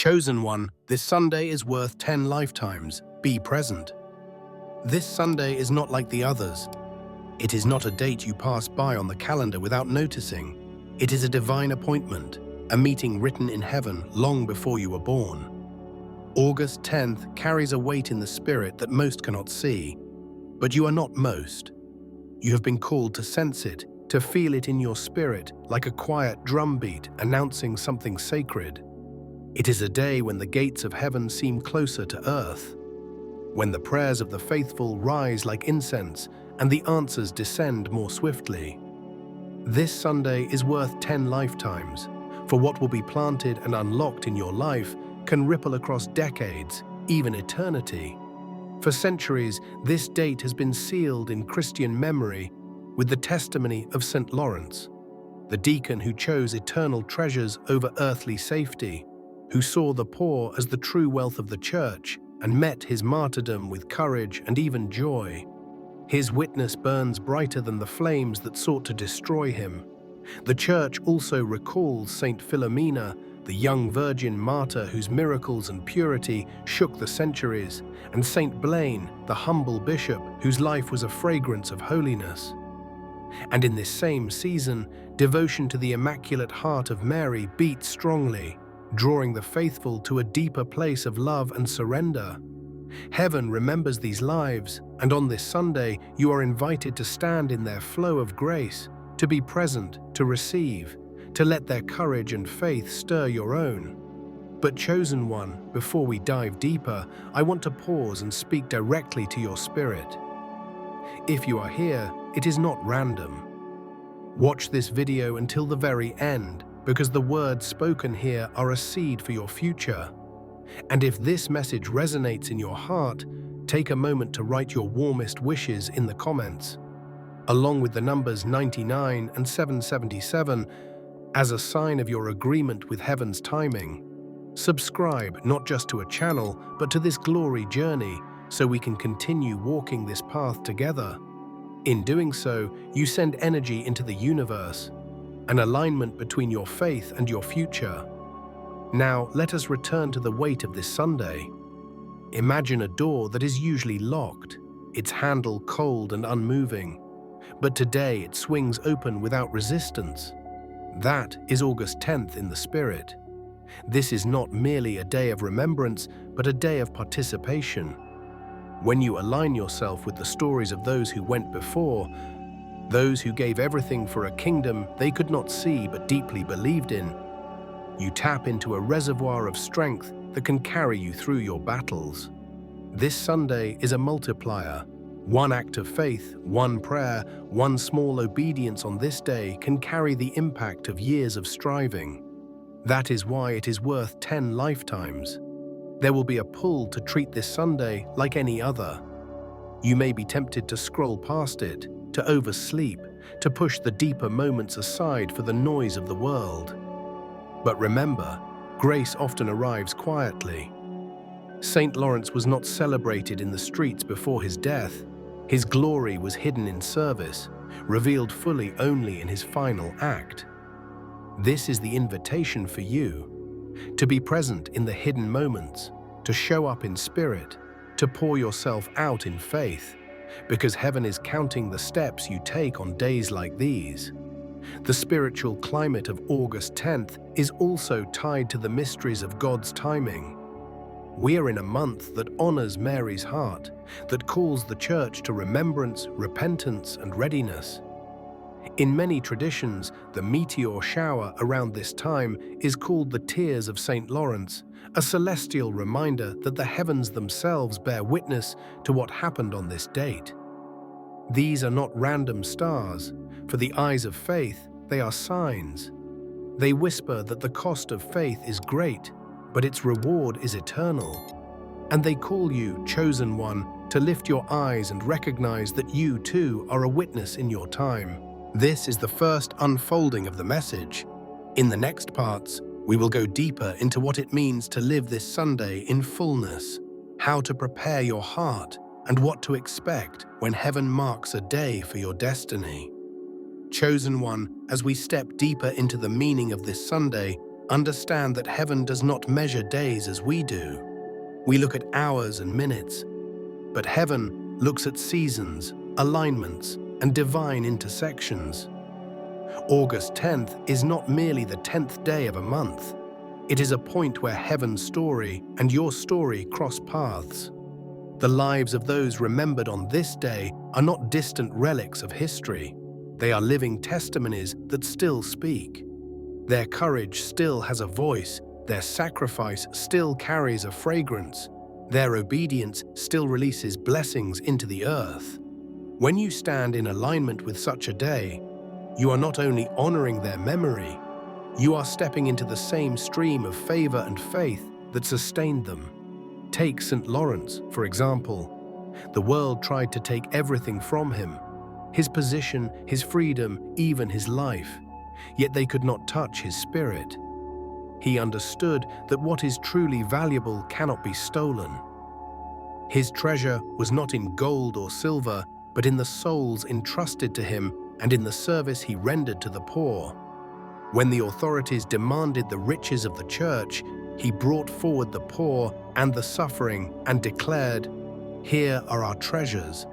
Chosen one, this Sunday is worth 10 lifetimes. Be present. This Sunday is not like the others. It is not a date you pass by on the calendar without noticing. It is a divine appointment, a meeting written in heaven long before you were born. August 10th carries a weight in the spirit that most cannot see. But you are not most. You have been called to sense it, to feel it in your spirit like a quiet drumbeat announcing something sacred. It is a day when the gates of heaven seem closer to earth, when the prayers of the faithful rise like incense and the answers descend more swiftly. This Sunday is worth 10 lifetimes, for what will be planted and unlocked in your life can ripple across decades, even eternity. For centuries, this date has been sealed in Christian memory with the testimony of St. Lawrence, the deacon who chose eternal treasures over earthly safety, who saw the poor as the true wealth of the Church and met his martyrdom with courage and even joy. His witness burns brighter than the flames that sought to destroy him. The Church also recalls Saint Philomena, the young virgin martyr whose miracles and purity shook the centuries, and Saint Blaine, the humble bishop whose life was a fragrance of holiness. And in this same season, devotion to the Immaculate Heart of Mary beats strongly, drawing the faithful to a deeper place of love and surrender. Heaven remembers these lives, and on this Sunday you are invited to stand in their flow of grace, to be present, to receive, to let their courage and faith stir your own. But chosen one, before we dive deeper, I want to pause and speak directly to your spirit. If you are here, it is not random. Watch this video until the very end, because the words spoken here are a seed for your future. And if this message resonates in your heart, take a moment to write your warmest wishes in the comments, along with the numbers 99 and 777, as a sign of your agreement with heaven's timing. Subscribe not just to a channel, but to this glory journey, so we can continue walking this path together. In doing so, you send energy into the universe, an alignment between your faith and your future. Now, let us return to the weight of this Sunday. Imagine a door that is usually locked, its handle cold and unmoving, but today it swings open without resistance. That is August 10th in the spirit. This is not merely a day of remembrance, but a day of participation. When you align yourself with the stories of those who went before, those who gave everything for a kingdom they could not see but deeply believed in, you tap into a reservoir of strength that can carry you through your battles. This Sunday is a multiplier. One act of faith, one prayer, one small obedience on this day can carry the impact of years of striving. That is why it is worth 10 lifetimes. There will be a pull to treat this Sunday like any other. You may be tempted to scroll past it, to oversleep, to push the deeper moments aside for the noise of the world. But remember, grace often arrives quietly. Saint Lawrence was not celebrated in the streets before his death. His glory was hidden in service, revealed fully only in his final act. This is the invitation for you, to be present in the hidden moments, to show up in spirit, to pour yourself out in faith, because heaven is counting the steps you take on days like these. The spiritual climate of August 10th is also tied to the mysteries of God's timing. We are in a month that honors Mary's heart, that calls the Church to remembrance, repentance, and readiness. In many traditions, the meteor shower around this time is called the Tears of St. Lawrence, a celestial reminder that the heavens themselves bear witness to what happened on this date. These are not random stars. For the eyes of faith, they are signs. They whisper that the cost of faith is great, but its reward is eternal. And they call you, chosen one, to lift your eyes and recognize that you too are a witness in your time. This is the first unfolding of the message. In the next parts, we will go deeper into what it means to live this Sunday in fullness, how to prepare your heart, and what to expect when heaven marks a day for your destiny. Chosen one, as we step deeper into the meaning of this Sunday, Understand that heaven does not measure days as we do. We look at hours and minutes, but heaven looks at seasons, alignments, and divine intersections. August 10th is not merely the 10th day of a month. It is a point where heaven's story and your story cross paths. The lives of those remembered on this day are not distant relics of history. They are living testimonies that still speak. Their courage still has a voice, their sacrifice still carries a fragrance, their obedience still releases blessings into the earth. When you stand in alignment with such a day, you are not only honoring their memory, you are stepping into the same stream of favor and faith that sustained them. Take St. Lawrence, for example. The world tried to take everything from him, his position, his freedom, even his life. Yet they could not touch his spirit. He understood that what is truly valuable cannot be stolen. His treasure was not in gold or silver, but in the souls entrusted to him and in the service he rendered to the poor. When the authorities demanded the riches of the church, he brought forward the poor and the suffering and declared, "Here are our treasures."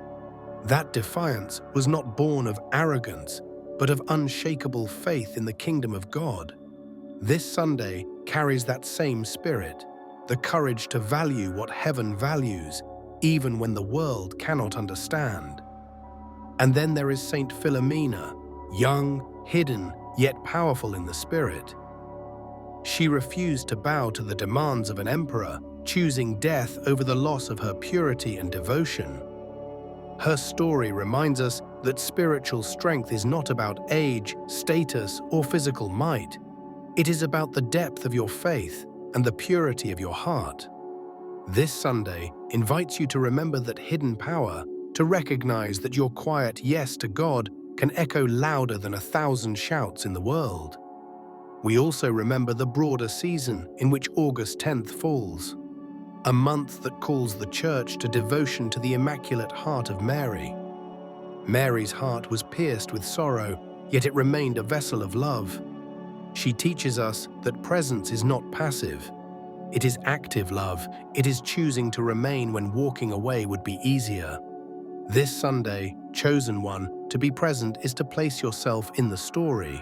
That defiance was not born of arrogance, but of unshakable faith in the kingdom of God. This Sunday carries that same spirit, the courage to value what heaven values, even when the world cannot understand. And then there is Saint Philomena, young, hidden, yet powerful in the spirit. She refused to bow to the demands of an emperor, choosing death over the loss of her purity and devotion. Her story reminds us that spiritual strength is not about age, status, or physical might. It is about the depth of your faith and the purity of your heart. This Sunday invites you to remember that hidden power, to recognize that your quiet yes to God can echo louder than 1,000 shouts in the world. We also remember the broader season in which August 10th falls, a month that calls the Church to devotion to the Immaculate Heart of Mary. Mary's heart was pierced with sorrow, yet it remained a vessel of love. She teaches us that presence is not passive. It is active love. It is choosing to remain when walking away would be easier. This Sunday, chosen one, to be present is to place yourself in the story,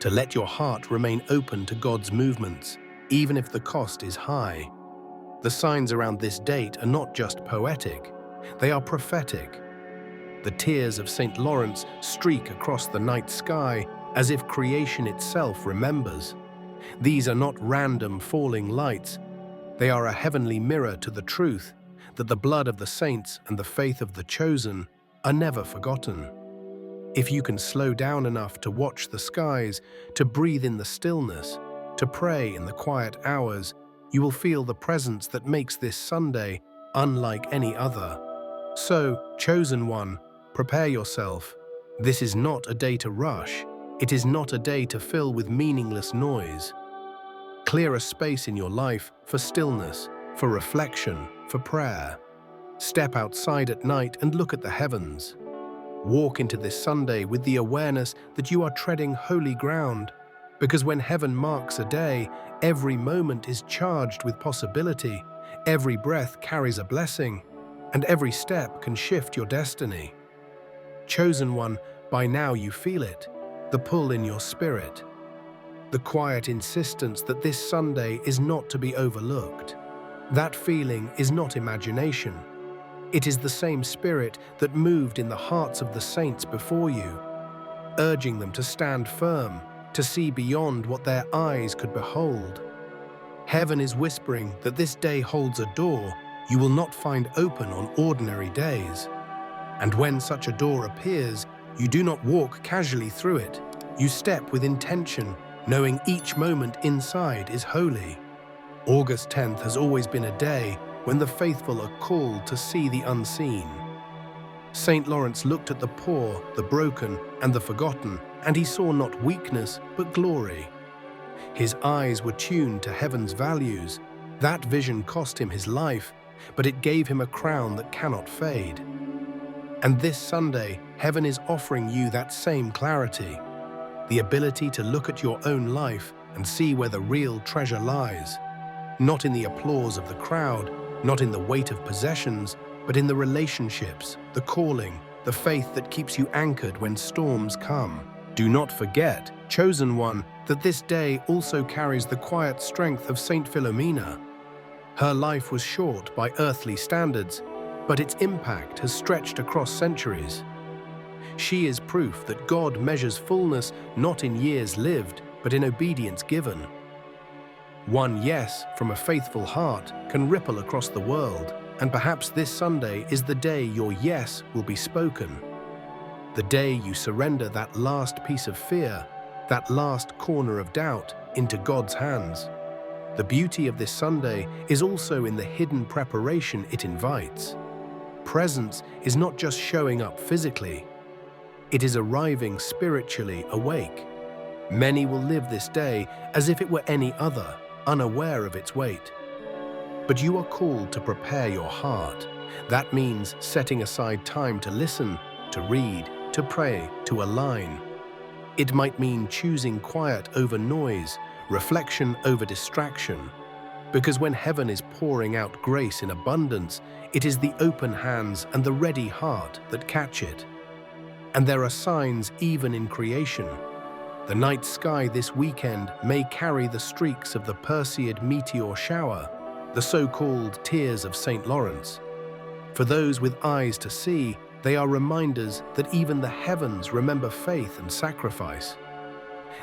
to let your heart remain open to God's movements, even if the cost is high. The signs around this date are not just poetic, they are prophetic. The tears of Saint Lawrence streak across the night sky as if creation itself remembers. These are not random falling lights. They are a heavenly mirror to the truth that the blood of the saints and the faith of the chosen are never forgotten. If you can slow down enough to watch the skies, to breathe in the stillness, to pray in the quiet hours, you will feel the presence that makes this Sunday unlike any other. So, chosen one, prepare yourself. This is not a day to rush. It is not a day to fill with meaningless noise. Clear a space in your life for stillness, for reflection, for prayer. Step outside at night and look at the heavens. Walk into this Sunday with the awareness that you are treading holy ground, because when heaven marks a day, every moment is charged with possibility, every breath carries a blessing, and every step can shift your destiny. Chosen one, by now you feel it, the pull in your spirit, the quiet insistence that this Sunday is not to be overlooked. That feeling is not imagination. It is the same spirit that moved in the hearts of the saints before you, urging them to stand firm, to see beyond what their eyes could behold. Heaven is whispering that this day holds a door you will not find open on ordinary days. And when such a door appears, you do not walk casually through it. You step with intention, knowing each moment inside is holy. August 10th has always been a day when the faithful are called to see the unseen. Saint Lawrence looked at the poor, the broken, and the forgotten, and he saw not weakness, but glory. His eyes were tuned to heaven's values. That vision cost him his life, but it gave him a crown that cannot fade. And this Sunday, heaven is offering you that same clarity, the ability to look at your own life and see where the real treasure lies. Not in the applause of the crowd, not in the weight of possessions, but in the relationships, the calling, the faith that keeps you anchored when storms come. Do not forget, chosen one, that this day also carries the quiet strength of Saint Philomena. Her life was short by earthly standards, but its impact has stretched across centuries. She is proof that God measures fullness not in years lived, but in obedience given. One yes from a faithful heart can ripple across the world, and perhaps this Sunday is the day your yes will be spoken. The day you surrender that last piece of fear, that last corner of doubt, into God's hands. The beauty of this Sunday is also in the hidden preparation it invites. Presence is not just showing up physically. It is arriving spiritually awake. Many will live this day as if it were any other, unaware of its weight. But you are called to prepare your heart. That means setting aside time to listen, to read, to pray, to align. It might mean choosing quiet over noise, reflection over distraction. Because when heaven is pouring out grace in abundance, it is the open hands and the ready heart that catch it. And there are signs even in creation. The night sky this weekend may carry the streaks of the Perseid meteor shower, the so-called tears of St. Lawrence. For those with eyes to see, they are reminders that even the heavens remember faith and sacrifice.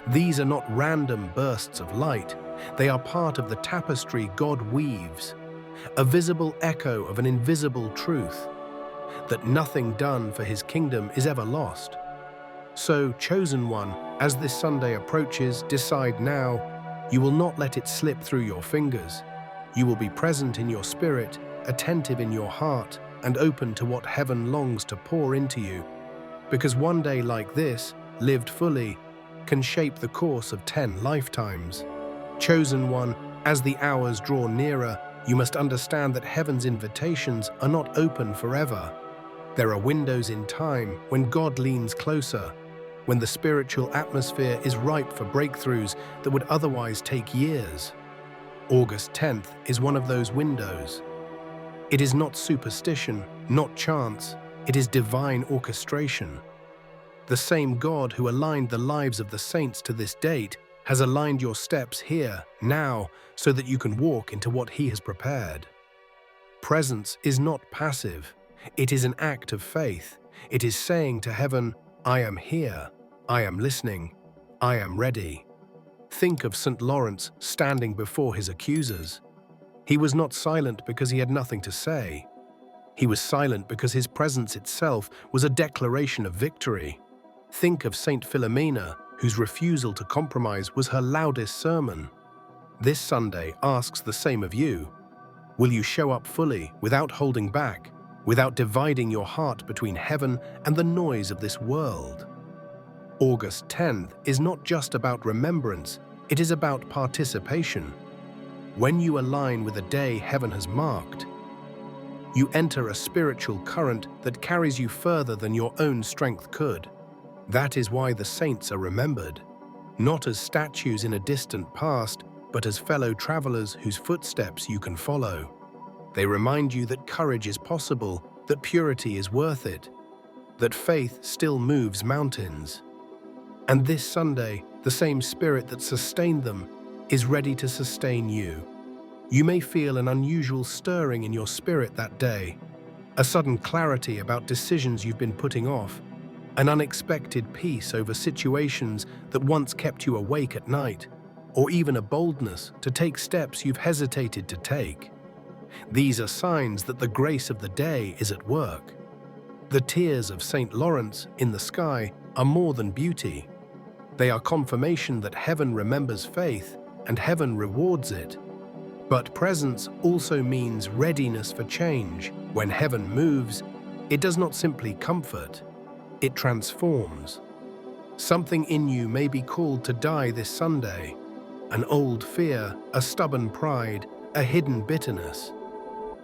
These are not random bursts of light. They are part of the tapestry God weaves, a visible echo of an invisible truth, that nothing done for His kingdom is ever lost. So, chosen one, as this Sunday approaches, decide now, you will not let it slip through your fingers. You will be present in your spirit, attentive in your heart, and open to what heaven longs to pour into you. Because one day like this, lived fully, can shape the course of 10 lifetimes. Chosen one, as the hours draw nearer, you must understand that heaven's invitations are not open forever. There are windows in time when God leans closer, when the spiritual atmosphere is ripe for breakthroughs that would otherwise take years. August 10th is one of those windows. It is not superstition, not chance, it is divine orchestration. The same God who aligned the lives of the saints to this date has aligned your steps here, now, so that you can walk into what He has prepared. Presence is not passive. It is an act of faith. It is saying to heaven, I am here, I am listening, I am ready. Think of St. Lawrence standing before his accusers. He was not silent because he had nothing to say. He was silent because his presence itself was a declaration of victory. Think of Saint Philomena, whose refusal to compromise was her loudest sermon. This Sunday asks the same of you. Will you show up fully, without holding back, without dividing your heart between heaven and the noise of this world? August 10th is not just about remembrance, it is about participation. When you align with a day heaven has marked, you enter a spiritual current that carries you further than your own strength could. That is why the saints are remembered, not as statues in a distant past, but as fellow travelers whose footsteps you can follow. They remind you that courage is possible, that purity is worth it, that faith still moves mountains. And this Sunday, the same Spirit that sustained them is ready to sustain you. You may feel an unusual stirring in your spirit that day, a sudden clarity about decisions you've been putting off, an unexpected peace over situations that once kept you awake at night, or even a boldness to take steps you've hesitated to take. These are signs that the grace of the day is at work. The tears of St. Lawrence in the sky are more than beauty. They are confirmation that heaven remembers faith and heaven rewards it. But presence also means readiness for change. When heaven moves, it does not simply comfort, it transforms. Something in you may be called to die this Sunday. An old fear, a stubborn pride, a hidden bitterness.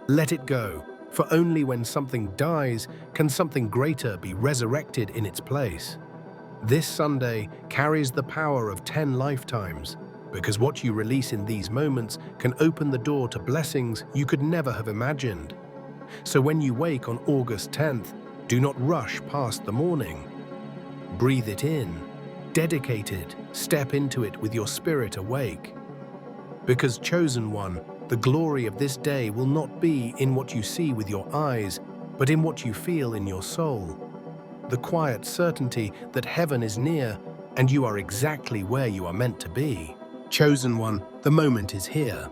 Let it go, for only when something dies can something greater be resurrected in its place. This Sunday carries the power of 10 lifetimes, because what you release in these moments can open the door to blessings you could never have imagined. So when you wake on August 10th, do not rush past the morning. Breathe it in, dedicate it, step into it with your spirit awake. Because, chosen one, the glory of this day will not be in what you see with your eyes, but in what you feel in your soul. The quiet certainty that heaven is near and you are exactly where you are meant to be. Chosen one, the moment is here.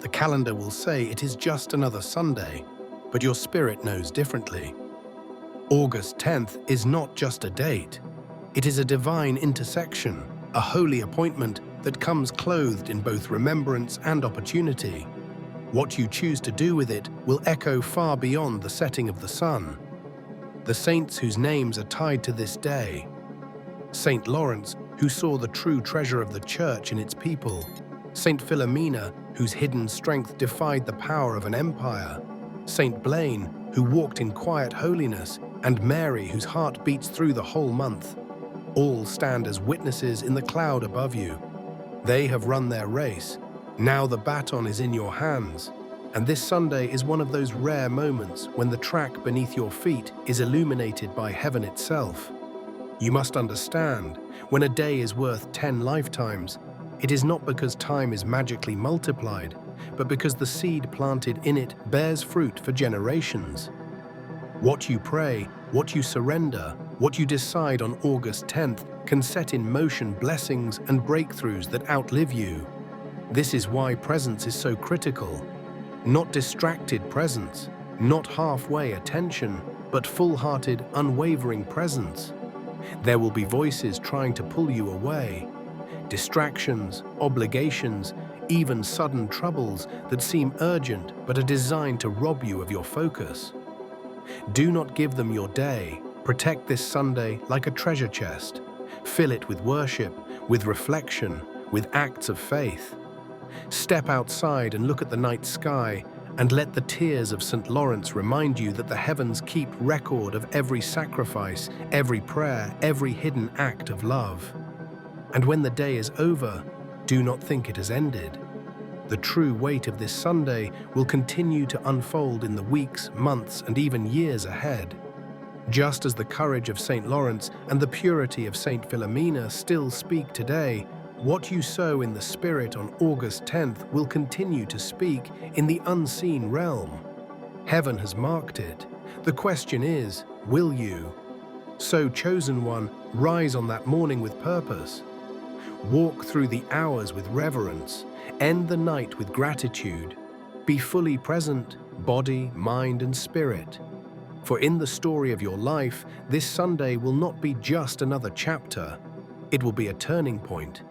The calendar will say it is just another Sunday, but your spirit knows differently. August 10th is not just a date. It is a divine intersection, a holy appointment that comes clothed in both remembrance and opportunity. What you choose to do with it will echo far beyond the setting of the sun. The saints whose names are tied to this day: Saint Lawrence, who saw the true treasure of the Church in its people; Saint Philomena, whose hidden strength defied the power of an empire; Saint Blaine, who walked in quiet holiness; and Mary, whose heart beats through the whole month. All stand as witnesses in the cloud above you. They have run their race. Now the baton is in your hands. And this Sunday is one of those rare moments when the track beneath your feet is illuminated by heaven itself. You must understand, when a day is worth 10 lifetimes, it is not because time is magically multiplied, but because the seed planted in it bears fruit for generations. What you pray, what you surrender, what you decide on August 10th can set in motion blessings and breakthroughs that outlive you. This is why presence is so critical. Not distracted presence, not halfway attention, but full-hearted, unwavering presence. There will be voices trying to pull you away. Distractions, obligations, even sudden troubles that seem urgent but are designed to rob you of your focus. Do not give them your day. Protect this Sunday like a treasure chest. Fill it with worship, with reflection, with acts of faith. Step outside and look at the night sky, and let the tears of St. Lawrence remind you that the heavens keep record of every sacrifice, every prayer, every hidden act of love. And when the day is over, do not think it has ended. The true weight of this Sunday will continue to unfold in the weeks, months, and even years ahead. Just as the courage of St. Lawrence and the purity of Saint Philomena still speak today, what you sow in the Spirit on August 10th will continue to speak in the unseen realm. Heaven has marked it. The question is, will you? So, chosen one, rise on that morning with purpose. Walk through the hours with reverence. End the night with gratitude. Be fully present, body, mind, and spirit. For in the story of your life, this Sunday will not be just another chapter. It will be a turning point.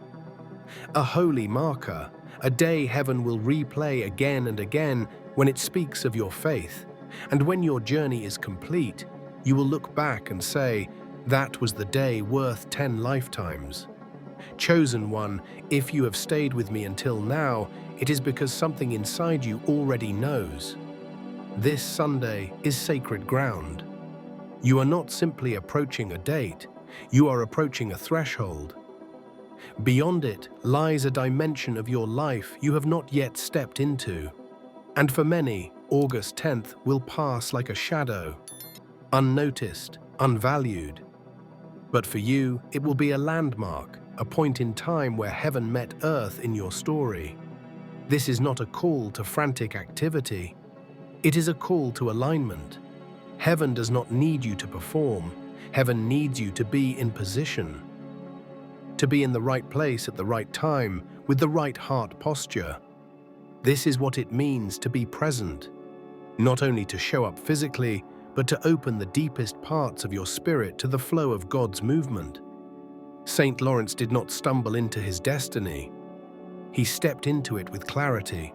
A holy marker, a day heaven will replay again and again when it speaks of your faith. And when your journey is complete, you will look back and say, that was the day worth 10 lifetimes. Chosen one, if you have stayed with me until now, it is because something inside you already knows. This Sunday is sacred ground. You are not simply approaching a date, you are approaching a threshold. Beyond it lies a dimension of your life you have not yet stepped into. And for many, August 10th will pass like a shadow, unnoticed, unvalued. But for you, it will be a landmark, a point in time where heaven met earth in your story. This is not a call to frantic activity. It is a call to alignment. Heaven does not need you to perform. Heaven needs you to be in position. To be in the right place at the right time, with the right heart posture. This is what it means to be present. Not only to show up physically, but to open the deepest parts of your spirit to the flow of God's movement. Saint Lawrence did not stumble into his destiny. He stepped into it with clarity.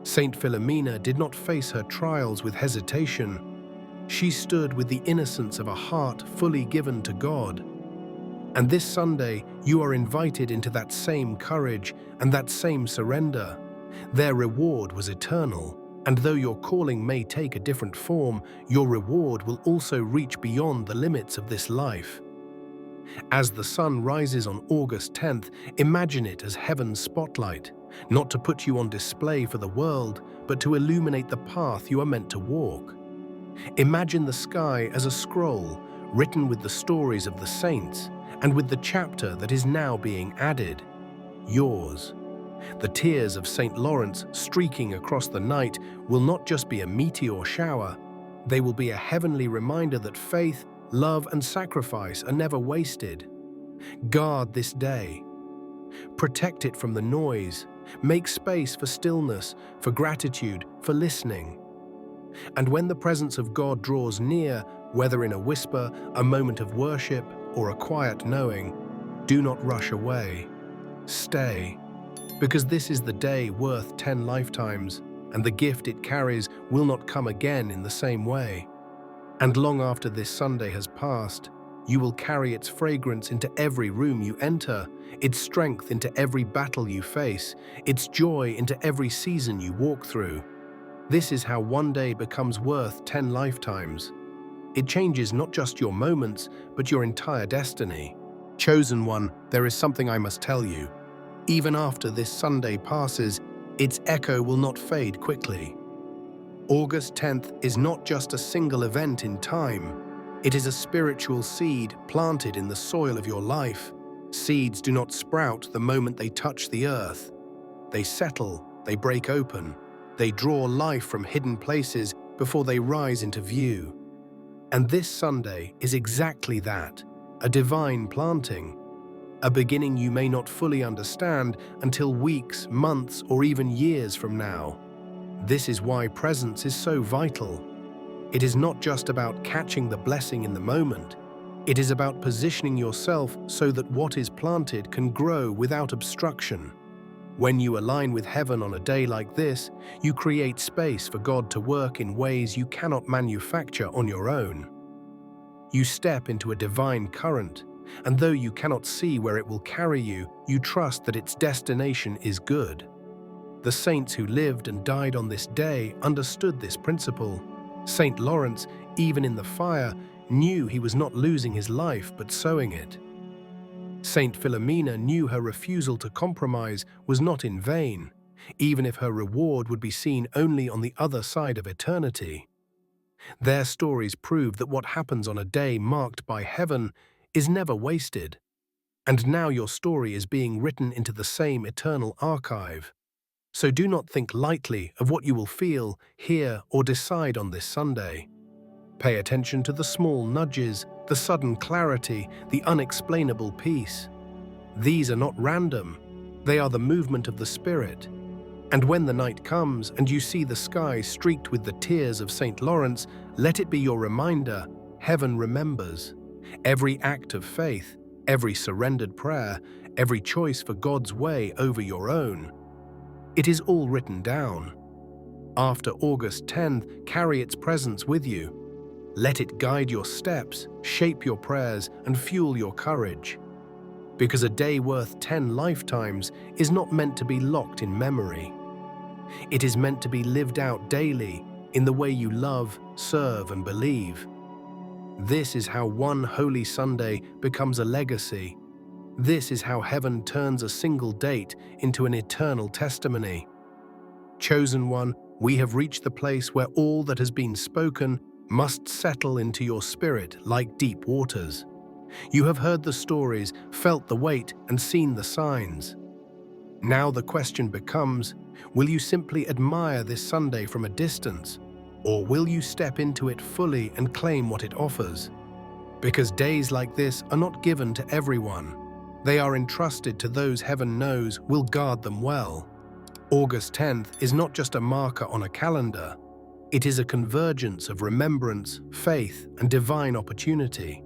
Saint Philomena did not face her trials with hesitation. She stood with the innocence of a heart fully given to God. And this Sunday, you are invited into that same courage and that same surrender. Their reward was eternal, and though your calling may take a different form, your reward will also reach beyond the limits of this life. As the sun rises on August 10th, imagine it as heaven's spotlight, not to put you on display for the world, but to illuminate the path you are meant to walk. Imagine the sky as a scroll written with the stories of the saints and with the chapter that is now being added, yours. The tears of Saint Lawrence streaking across the night will not just be a meteor shower, they will be a heavenly reminder that faith, love, and sacrifice are never wasted. Guard this day. Protect it from the noise. Make space for stillness, for gratitude, for listening. And when the presence of God draws near, whether in a whisper, a moment of worship, or a quiet knowing, do not rush away. Stay. Because this is the day worth 10 lifetimes, and the gift it carries will not come again in the same way. And long after this Sunday has passed, you will carry its fragrance into every room you enter, its strength into every battle you face, its joy into every season you walk through. This is how one day becomes worth 10 lifetimes. It changes not just your moments, but your entire destiny. Chosen one, there is something I must tell you. Even after this Sunday passes, its echo will not fade quickly. August 10th is not just a single event in time. It is a spiritual seed planted in the soil of your life. Seeds do not sprout the moment they touch the earth. They settle, they break open, they draw life from hidden places before they rise into view. And this Sunday is exactly that, a divine planting. A beginning you may not fully understand until weeks, months, or even years from now. This is why presence is so vital. It is not just about catching the blessing in the moment. It is about positioning yourself so that what is planted can grow without obstruction. When you align with heaven on a day like this, you create space for God to work in ways you cannot manufacture on your own. You step into a divine current, and though you cannot see where it will carry you, you trust that its destination is good. The saints who lived and died on this day understood this principle. Saint Lawrence, even in the fire, knew he was not losing his life but sowing it. Saint Philomena knew her refusal to compromise was not in vain, even if her reward would be seen only on the other side of eternity. Their stories prove that what happens on a day marked by heaven is never wasted. And now your story is being written into the same eternal archive. So do not think lightly of what you will feel, hear, or decide on this Sunday. Pay attention to the small nudges, the sudden clarity, the unexplainable peace. These are not random. They are the movement of the Spirit. And when the night comes and you see the sky streaked with the tears of Saint Lawrence, let it be your reminder, heaven remembers. Every act of faith, every surrendered prayer, every choice for God's way over your own. It is all written down. After August 10th, carry its presence with you. Let it guide your steps, shape your prayers, and fuel your courage. Because a day worth 10 lifetimes is not meant to be locked in memory. It is meant to be lived out daily in the way you love, serve, and believe. This is how one Holy Sunday becomes a legacy. This is how heaven turns a single date into an eternal testimony. Chosen one, we have reached the place where all that has been spoken must settle into your spirit like deep waters. You have heard the stories, felt the weight, and seen the signs. Now the question becomes, will you simply admire this Sunday from a distance, or will you step into it fully and claim what it offers? Because days like this are not given to everyone. They are entrusted to those heaven knows will guard them well. August 10th is not just a marker on a calendar. It is a convergence of remembrance, faith, and divine opportunity.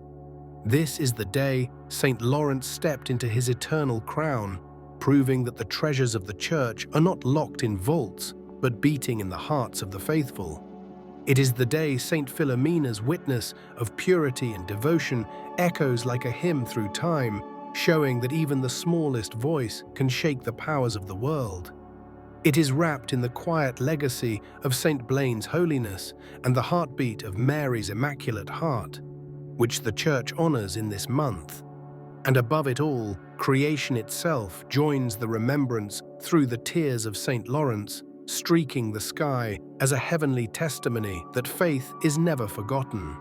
This is the day Saint Lawrence stepped into his eternal crown, proving that the treasures of the Church are not locked in vaults, but beating in the hearts of the faithful. It is the day Saint Philomena's witness of purity and devotion echoes like a hymn through time, showing that even the smallest voice can shake the powers of the world. It is wrapped in the quiet legacy of Saint Blaine's holiness and the heartbeat of Mary's Immaculate Heart, which the Church honors in this month. And above it all, creation itself joins the remembrance through the tears of St. Lawrence, streaking the sky as a heavenly testimony that faith is never forgotten.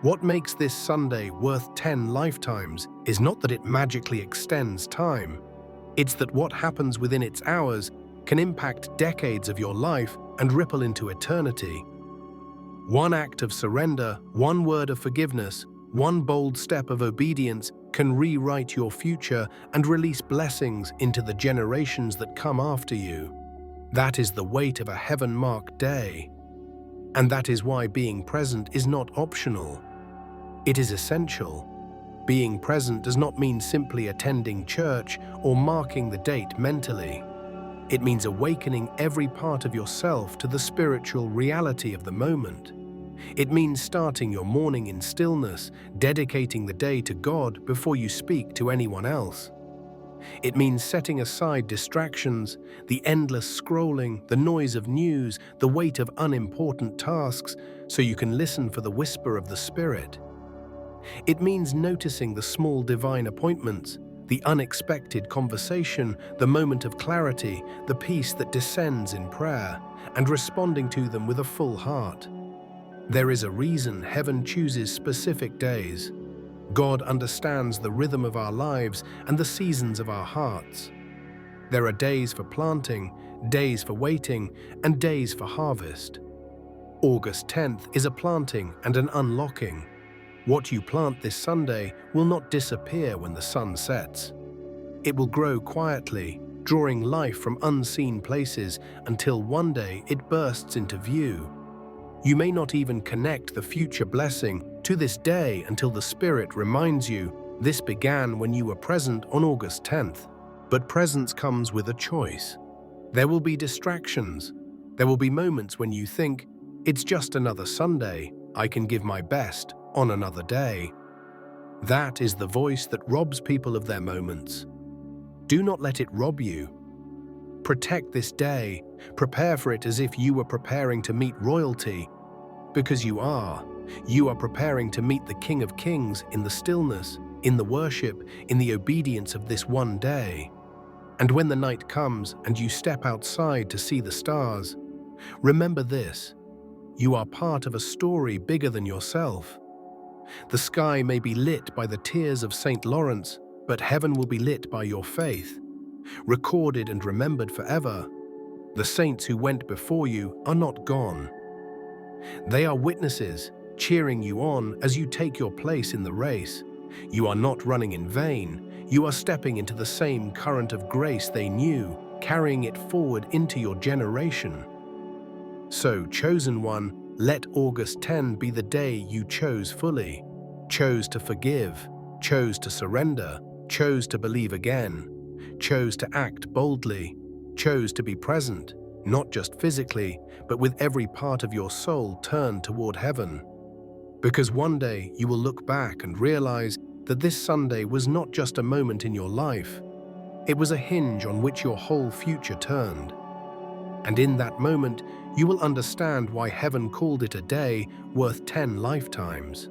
What makes this Sunday worth 10 lifetimes is not that it magically extends time. It's that what happens within its hours can impact decades of your life and ripple into eternity. One act of surrender, one word of forgiveness, one bold step of obedience can rewrite your future and release blessings into the generations that come after you. That is the weight of a heaven-marked day. And that is why being present is not optional. It is essential. Being present does not mean simply attending church or marking the date mentally. It means awakening every part of yourself to the spiritual reality of the moment. It means starting your morning in stillness, dedicating the day to God before you speak to anyone else. It means setting aside distractions, the endless scrolling, the noise of news, the weight of unimportant tasks, so you can listen for the whisper of the Spirit. It means noticing the small divine appointments, the unexpected conversation, the moment of clarity, the peace that descends in prayer, and responding to them with a full heart. There is a reason heaven chooses specific days. God understands the rhythm of our lives and the seasons of our hearts. There are days for planting, days for waiting, and days for harvest. August 10th is a planting and an unlocking. What you plant this Sunday will not disappear when the sun sets. It will grow quietly, drawing life from unseen places until one day it bursts into view. You may not even connect the future blessing to this day until the Spirit reminds you this began when you were present on August 10th. But presence comes with a choice. There will be distractions. There will be moments when you think, it's just another Sunday, I can give my best on another day. That is the voice that robs people of their moments. Do not let it rob you. Protect this day. Prepare for it as if you were preparing to meet royalty. Because you are. You are preparing to meet the King of Kings in the stillness, in the worship, in the obedience of this one day. And when the night comes and you step outside to see the stars, remember this: you are part of a story bigger than yourself. The sky may be lit by the tears of Saint Lawrence, but heaven will be lit by your faith. Recorded and remembered forever, the saints who went before you are not gone. They are witnesses, cheering you on as you take your place in the race. You are not running in vain. You are stepping into the same current of grace they knew, carrying it forward into your generation. So, chosen one, let August 10 be the day you chose fully, chose to forgive, chose to surrender, chose to believe again, chose to act boldly, chose to be present, not just physically, but with every part of your soul turned toward heaven. Because one day you will look back and realize that this Sunday was not just a moment in your life, it was a hinge on which your whole future turned. And in that moment, you will understand why heaven called it a day worth 10 lifetimes.